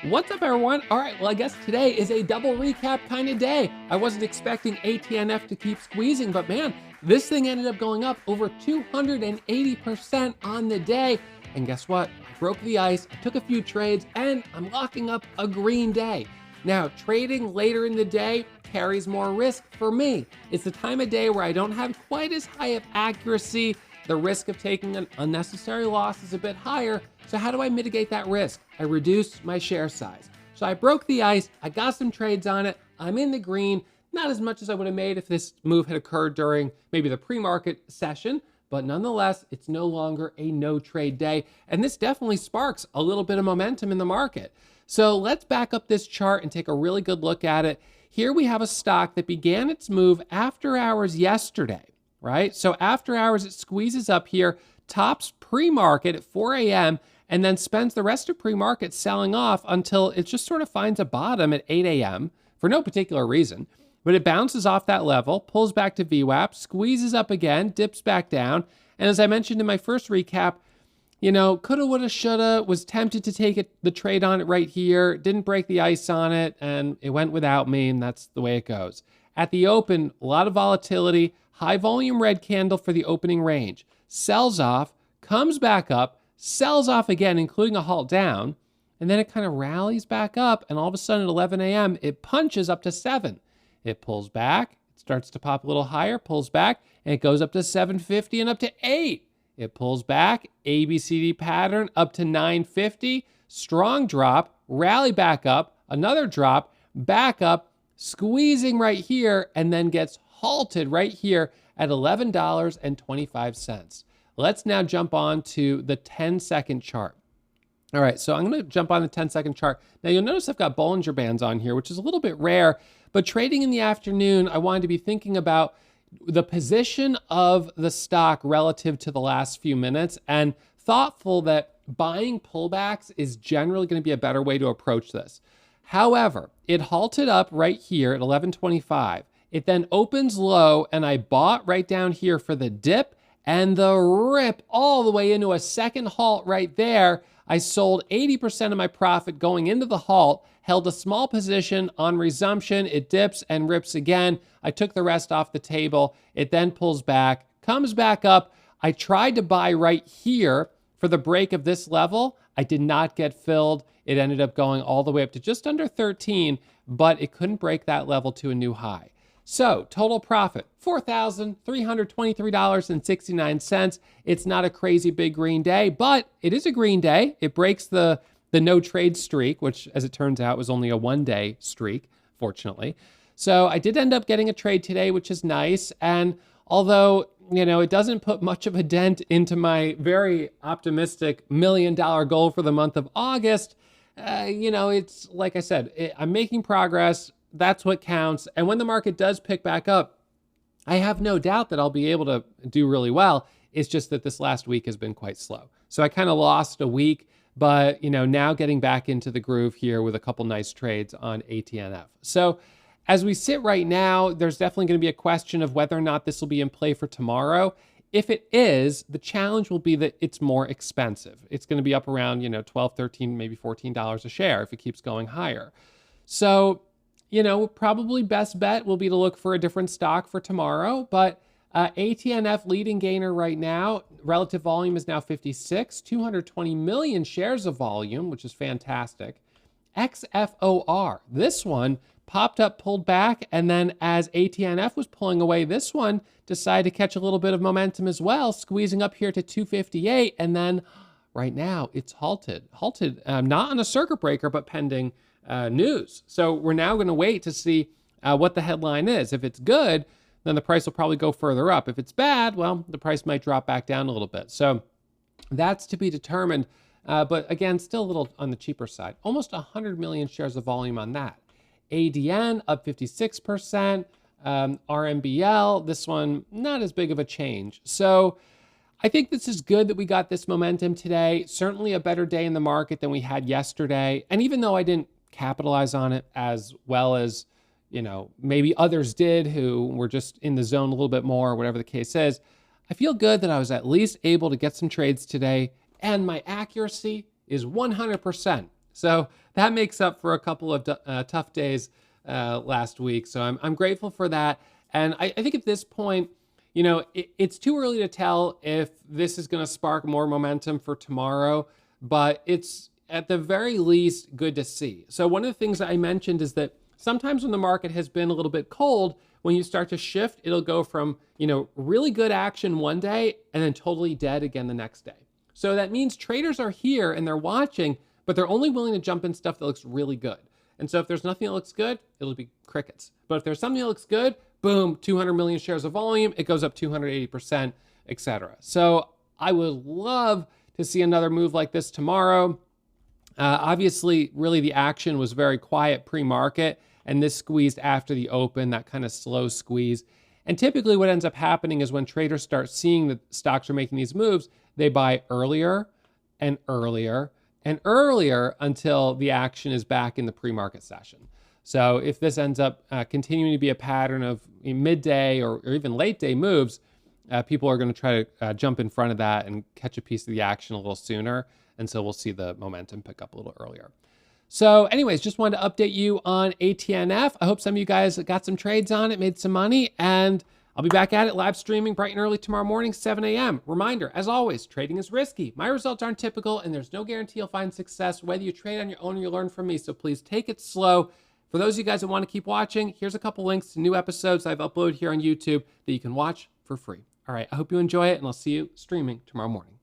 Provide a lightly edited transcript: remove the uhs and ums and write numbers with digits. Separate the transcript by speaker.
Speaker 1: What's up, everyone? All right, well, I guess today is a double recap kind of day. I wasn't expecting ATNF to keep squeezing, but man, this thing ended up going up over 280% on the day. And guess what? I broke the ice, I took a few trades, and I'm locking up a green day. Now, trading later in the day carries more risk for me. It's the time of day where I don't have quite as high of accuracy. The risk of taking an unnecessary loss is a bit higher. So how do I mitigate that risk? I reduce my share size. So I broke the ice, I got some trades on it, I'm in the green, not as much as I would have made if this move had occurred during maybe the pre-market session, but nonetheless, it's no longer a no trade day. And this definitely sparks a little bit of momentum in the market. So let's back up this chart and take a really good look at it. Here we have a stock that began its move after hours yesterday, right? So after hours, it squeezes up here, tops pre-market at 4 a.m., and then spends the rest of pre-market selling off until it just sort of finds a bottom at 8 a.m. for no particular reason. But it bounces off that level, pulls back to VWAP, squeezes up again, dips back down. And as I mentioned in my first recap, coulda, woulda, shoulda, was tempted to take the trade on it right here, didn't break the ice on it, and it went without me, and that's the way it goes. At the open, a lot of volatility, high volume red candle for the opening range. Sells off, comes back up, sells off again, including a halt down, and then it kind of rallies back up, and all of a sudden at 11 a.m., it punches up to 7. It pulls back, it starts to pop a little higher, pulls back, and it goes up to 750 and up to 8. It pulls back, ABCD pattern up to 950, strong drop, rally back up, another drop, back up, squeezing right here, and then gets halted right here at $11.25. Let's now jump on to the 10-second chart. All right, so I'm going to jump on the 10-second chart. Now, you'll notice I've got Bollinger Bands on here, which is a little bit rare, but trading in the afternoon, I wanted to be thinking about the position of the stock relative to the last few minutes and thoughtful that buying pullbacks is generally going to be a better way to approach this. However, it halted up right here at 11.25. It then opens low, and I bought right down here for the dip, and the rip all the way into a second halt right there. I sold 80% of my profit going into the halt, held a small position on resumption. It dips and rips again. I took the rest off the table. It then pulls back, comes back up. I tried to buy right here for the break of this level. I did not get filled. It ended up going all the way up to just under 13, but it couldn't break that level to a new high. So total profit, $4,323.69. It's not a crazy big green day, but it is a green day. It breaks the no trade streak, which as it turns out was only a 1-day streak, fortunately. So I did end up getting a trade today, which is nice. And although, it doesn't put much of a dent into my very optimistic $1 million goal for the month of August, it's like I said, I'm making progress. That's what counts. And when the market does pick back up, I have no doubt that I'll be able to do really well. It's just that this last week has been quite slow. So I kind of lost a week, but now getting back into the groove here with a couple nice trades on ATNF. So as we sit right now, there's definitely going to be a question of whether or not this will be in play for tomorrow. If it is, the challenge will be that it's more expensive. It's going to be up around, $12, $13, maybe $14 a share if it keeps going higher. So probably best bet will be to look for a different stock for tomorrow, but ATNF leading gainer right now, relative volume is now 56, 220 million shares of volume, which is fantastic. XFOR, this one popped up, pulled back, and then as ATNF was pulling away, this one decided to catch a little bit of momentum as well, squeezing up here to 258, and then right now it's halted, not on a circuit breaker, but pending news. So we're now going to wait to see what the headline is. If it's good, then the price will probably go further up. If it's bad, well, the price might drop back down a little bit. So that's to be determined. But again, still a little on the cheaper side. Almost 100 million shares of volume on that. ADN up 56%. RMBL, this one, not as big of a change. So I think this is good that we got this momentum today. Certainly a better day in the market than we had yesterday. And even though I didn't capitalize on it as well as, maybe others did who were just in the zone a little bit more, whatever the case is, I feel good that I was at least able to get some trades today, and my accuracy is 100%. So that makes up for a couple of tough days last week. So I'm grateful for that. And I think at this point, it's too early to tell if this is going to spark more momentum for tomorrow, but it's at the very least good to see. So one of the things that I mentioned is that sometimes when the market has been a little bit cold, when you start to shift, it'll go from, really good action one day and then totally dead again the next day. So that means traders are here and they're watching, but they're only willing to jump in stuff that looks really good. And so if there's nothing that looks good, it'll be crickets. But if there's something that looks good, boom, 200 million shares of volume, it goes up 280%, etc. So I would love to see another move like this tomorrow. Obviously, really the action was very quiet pre-market, and this squeezed after the open, that kind of slow squeeze. And typically what ends up happening is when traders start seeing that stocks are making these moves, they buy earlier and earlier and earlier until the action is back in the pre-market session. So if this ends up continuing to be a pattern of midday or even late day moves, people are going to try to jump in front of that and catch a piece of the action a little sooner. And so we'll see the momentum pick up a little earlier. So anyways, just wanted to update you on ATNF. I hope some of you guys got some trades on it, made some money, and I'll be back at it live streaming bright and early tomorrow morning, 7 a.m. Reminder, as always, trading is risky. My results aren't typical, and there's no guarantee you'll find success, whether you trade on your own or you learn from me. So please take it slow. For those of you guys that want to keep watching, here's a couple links to new episodes I've uploaded here on YouTube that you can watch for free. All right, I hope you enjoy it, and I'll see you streaming tomorrow morning.